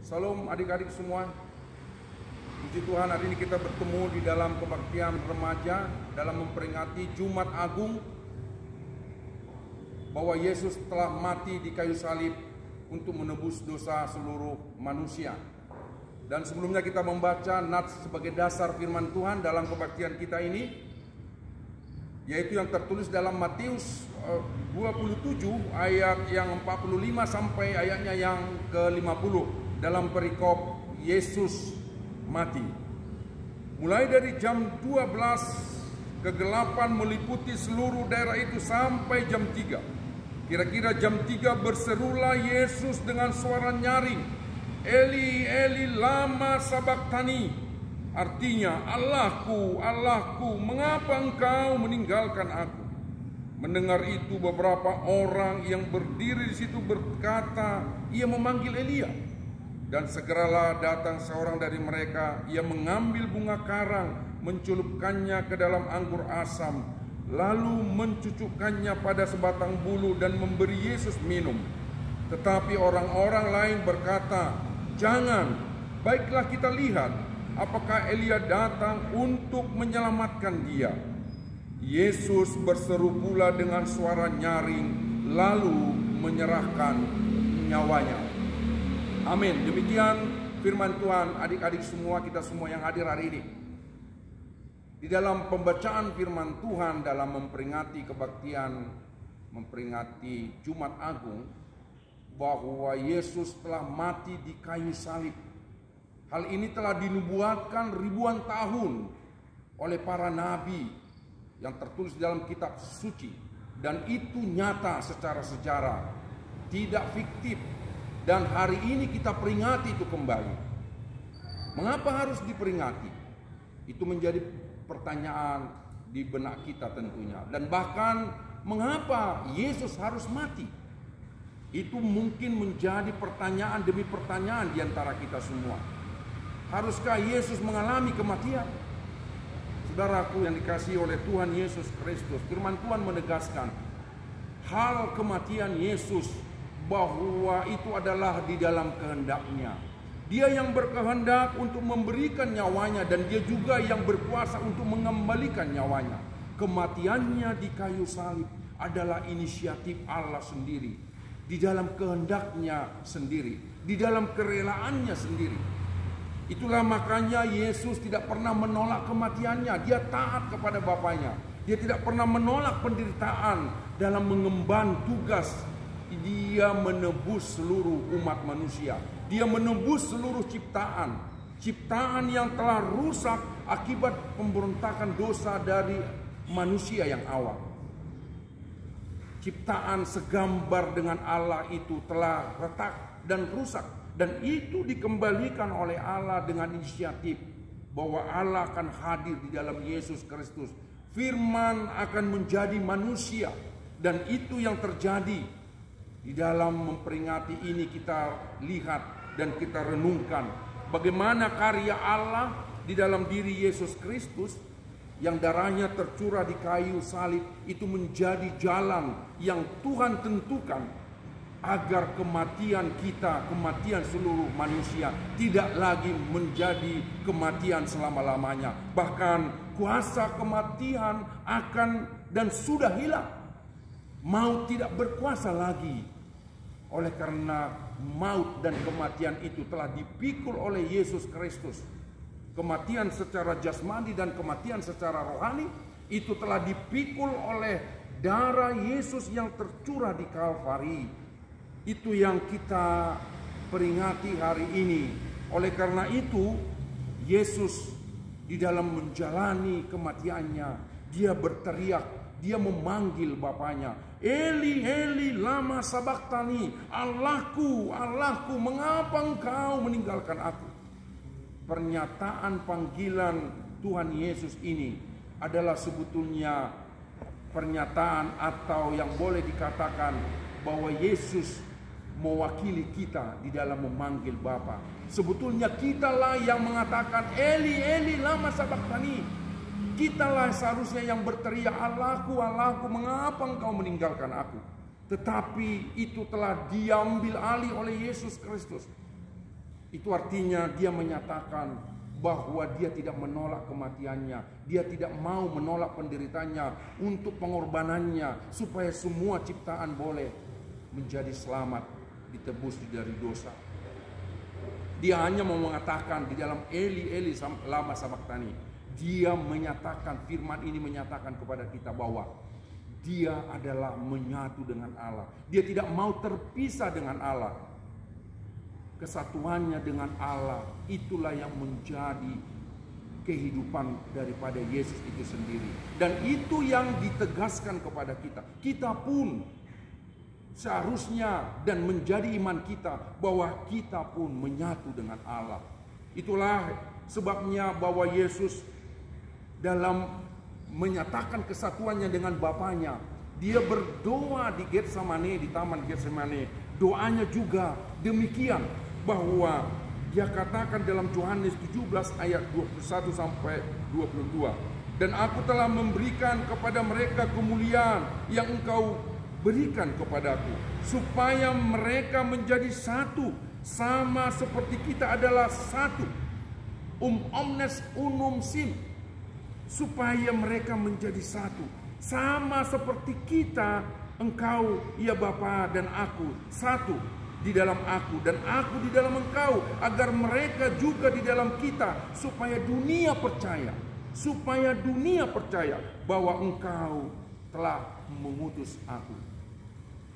Salam adik-adik semua. Puji Tuhan, hari ini kita bertemu di dalam kebaktian remaja dalam memperingati Jumat Agung bahwa Yesus telah mati di kayu salib untuk menebus dosa seluruh manusia. Dan sebelumnya kita membaca nats sebagai dasar firman Tuhan dalam kebaktian kita ini, yaitu yang tertulis dalam Matius 27 ayat yang 45 sampai ayatnya yang ke-50 dalam perikop Yesus mati. Mulai dari jam 12 kegelapan meliputi seluruh daerah itu sampai jam 3. Kira-kira jam 3 berserulah Yesus dengan suara nyaring, Eli, Eli, lama sabachthani. Artinya, Allahku, Allahku, mengapa engkau meninggalkan aku? Mendengar itu beberapa orang yang berdiri di situ berkata, ia memanggil Elia. Dan segeralah datang seorang dari mereka, ia mengambil bunga karang, mencelupkannya ke dalam anggur asam, lalu mencucukkannya pada sebatang bulu dan memberi Yesus minum. Tetapi orang-orang lain berkata, jangan, baiklah kita lihat apakah Elia datang untuk menyelamatkan dia. Yesus berseru pula dengan suara nyaring, lalu menyerahkan nyawanya. Amin. Demikian firman Tuhan, adik-adik semua, kita semua yang hadir hari ini. Di dalam pembacaan firman Tuhan dalam memperingati kebaktian, memperingati Jumat Agung, bahwa Yesus telah mati di kayu salib. Hal ini telah dinubuatkan ribuan tahun oleh para nabi yang tertulis dalam kitab suci, dan itu nyata secara sejarah, tidak fiktif. Dan hari ini kita peringati itu kembali. Mengapa harus diperingati? Itu menjadi pertanyaan di benak kita tentunya. Dan bahkan mengapa Yesus harus mati? Itu mungkin menjadi pertanyaan demi pertanyaan di antara kita semua. Haruskah Yesus mengalami kematian? Saudaraku yang dikasihi oleh Tuhan Yesus Kristus, firman Tuhan menegaskan hal kematian Yesus, bahwa itu adalah di dalam kehendaknya. Dia yang berkehendak untuk memberikan nyawanya, dan dia juga yang berkuasa untuk mengembalikan nyawanya. Kematiannya di kayu salib adalah inisiatif Allah sendiri, di dalam kehendaknya sendiri, di dalam kerelaannya sendiri. Itulah makanya Yesus tidak pernah menolak kematiannya. Dia taat kepada Bapaknya. Dia tidak pernah menolak penderitaan dalam mengemban tugas. Dia menebus seluruh umat manusia. Dia menebus seluruh ciptaan. Ciptaan yang telah rusak akibat pemberontakan dosa dari manusia yang awal. Ciptaan segambar dengan Allah itu telah retak dan rusak. Dan itu dikembalikan oleh Allah dengan inisiatif bahwa Allah akan hadir di dalam Yesus Kristus. Firman akan menjadi manusia. Dan itu yang terjadi. Di dalam memperingati ini kita lihat dan kita renungkan bagaimana karya Allah di dalam diri Yesus Kristus yang darahnya tercurah di kayu salib itu menjadi jalan yang Tuhan tentukan agar kematian kita, kematian seluruh manusia tidak lagi menjadi kematian selama-lamanya. Bahkan kuasa kematian akan dan sudah hilang. Maut tidak berkuasa lagi. Oleh karena maut dan kematian itu telah dipikul oleh Yesus Kristus. Kematian secara jasmani dan kematian secara rohani itu telah dipikul oleh darah Yesus yang tercurah di Kalvari. Itu yang kita peringati hari ini. Oleh karena itu, Yesus di dalam menjalani kematiannya, dia berteriak, dia memanggil Bapaknya, Eli, Eli, lama sabachthani. Allahku, Allahku, mengapa engkau meninggalkan aku? Pernyataan panggilan Tuhan Yesus ini adalah sebetulnya pernyataan atau yang boleh dikatakan bahwa Yesus mewakili kita di dalam memanggil Bapa. Sebetulnya kitalah yang mengatakan Eli, Eli, lama sabachthani. Kitalah seharusnya yang berteriak, Allahku, Allahku, mengapa engkau meninggalkan aku? Tetapi itu telah diambil alih oleh Yesus Kristus. Itu artinya dia menyatakan bahwa dia tidak menolak kematiannya, dia tidak mau menolak penderitanya untuk pengorbanannya, supaya semua ciptaan boleh menjadi selamat, ditebus dari dosa. Dia hanya mau mengatakan di dalam Eli Eli lama sabachthani, dia menyatakan, firman ini menyatakan kepada kita bahwa dia adalah menyatu dengan Allah. Dia tidak mau terpisah dengan Allah. Kesatuannya dengan Allah, itulah yang menjadi kehidupan daripada Yesus itu sendiri. Dan itu yang ditegaskan kepada kita. Kita pun seharusnya dan menjadi iman kita bahwa kita pun menyatu dengan Allah. Itulah sebabnya bahwa Yesus dalam menyatakan kesatuannya dengan Bapanya, dia berdoa di Getsemane, di taman Getsemane. Doanya juga demikian, bahwa dia katakan dalam Yohanes 17 ayat 21 sampai 22. Dan aku telah memberikan kepada mereka kemuliaan yang engkau berikan kepadaku, supaya mereka menjadi satu, sama seperti kita adalah satu. Omnes unum sim. Supaya mereka menjadi satu, sama seperti kita, engkau ya Bapa dan aku, satu di dalam aku dan aku di dalam engkau, agar mereka juga di dalam kita, supaya dunia percaya bahwa engkau telah mengutus aku.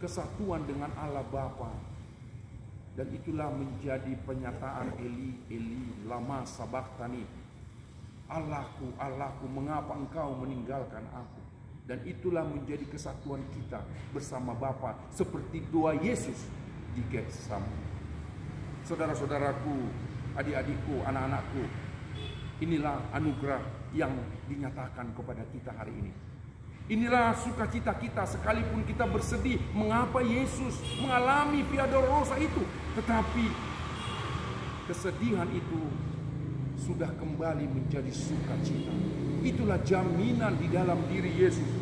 Kesatuan dengan Allah Bapa. Dan itulah menjadi penyataan Eli Eli lama sabachthani. Allahku, Allahku, mengapa engkau meninggalkan aku? Dan itulah menjadi kesatuan kita bersama Bapa, seperti doa Yesus di Getsemani. Saudara-saudaraku, adik-adikku, anak-anakku, inilah anugerah yang dinyatakan kepada kita hari ini. Inilah sukacita kita, sekalipun kita bersedih mengapa Yesus mengalami Via Dolorosa itu, tetapi kesedihan itu sudah kembali menjadi sukacita. Itulah jaminan di dalam diri Yesus.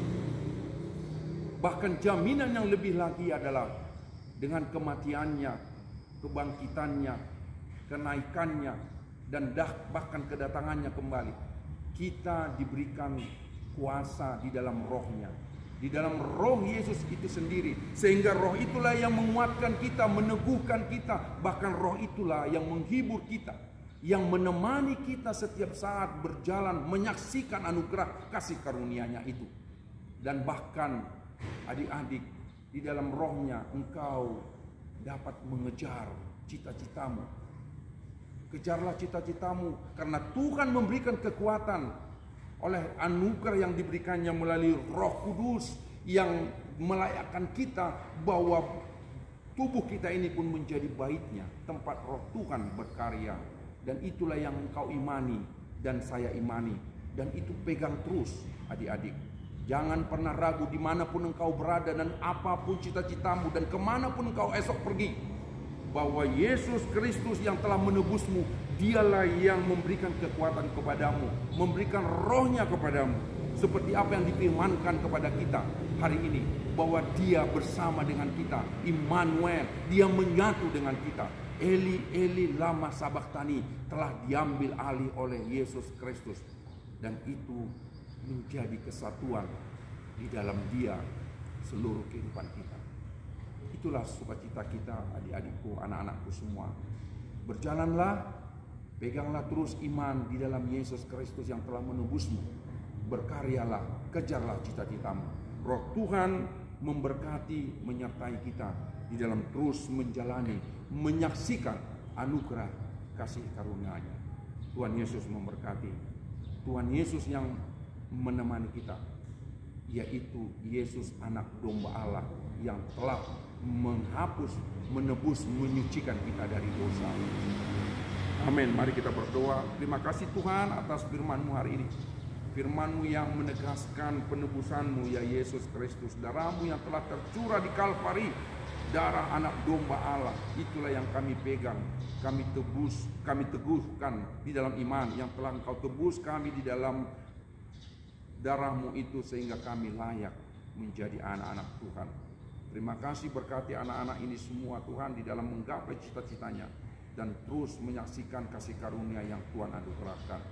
Bahkan jaminan yang lebih lagi adalah dengan kematiannya, kebangkitannya, kenaikannya, dan bahkan kedatangannya kembali, kita diberikan kuasa di dalam rohnya, di dalam roh Yesus itu sendiri, sehingga roh itulah yang menguatkan kita, meneguhkan kita, bahkan roh itulah yang menghibur kita, yang menemani kita setiap saat berjalan menyaksikan anugerah kasih karunia-Nya itu. Dan bahkan adik-adik, di dalam rohnya engkau dapat mengejar cita-citamu. Kejarlah cita-citamu, karena Tuhan memberikan kekuatan oleh anugerah yang diberikannya melalui Roh Kudus yang melayakkan kita bahwa tubuh kita ini pun menjadi baitnya, tempat Roh Tuhan berkarya. Dan itulah yang engkau imani dan saya imani, dan itu pegang terus adik-adik. Jangan pernah ragu dimanapun engkau berada dan apapun cita-citamu dan kemanapun engkau esok pergi, bahwa Yesus Kristus yang telah menebusmu, dialah yang memberikan kekuatan kepadamu, memberikan rohnya kepadamu. Seperti apa yang difirmankan kepada kita hari ini, bahwa dia bersama dengan kita, Immanuel, dia menyatu dengan kita. Eli Eli lama sabachthani telah diambil alih oleh Yesus Kristus, dan itu menjadi kesatuan di dalam dia seluruh kehidupan kita. Itulah sukacita kita, adik-adikku, anak-anakku semua. Berjalanlah, peganglah terus iman di dalam Yesus Kristus yang telah menebusmu. Berkaryalah, kejarlah cita-citamu. Roh Tuhan memberkati, menyertai kita di dalam terus menjalani, menyaksikan anugerah kasih karunia-Nya. Tuhan Yesus memberkati. Tuhan Yesus yang menemani kita, yaitu Yesus anak domba Allah yang telah menghapus, menebus, menyucikan kita dari dosa. Amin. Mari kita berdoa. Terima kasih Tuhan atas firman-Mu hari ini. Firman-Mu yang menegaskan penebusan-Mu, ya Yesus Kristus. Darah-Mu yang telah tercurah di Kalvari, darah anak domba Allah. Itulah yang kami pegang, kami tebus, kami teguhkan di dalam iman yang telah Engkau tebus kami di dalam darah-Mu itu, sehingga kami layak menjadi anak-anak Tuhan. Terima kasih, berkati anak-anak ini semua Tuhan di dalam menggapai cita-citanya. dan terus menyaksikan kasih karunia yang Tuhan anugerahkan.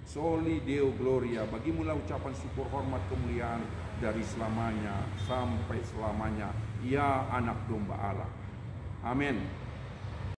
Soli Deo Gloria, bagimulah ucapan syukur, hormat, kemuliaan dari selamanya sampai selamanya, ya anak domba Allah. Amin.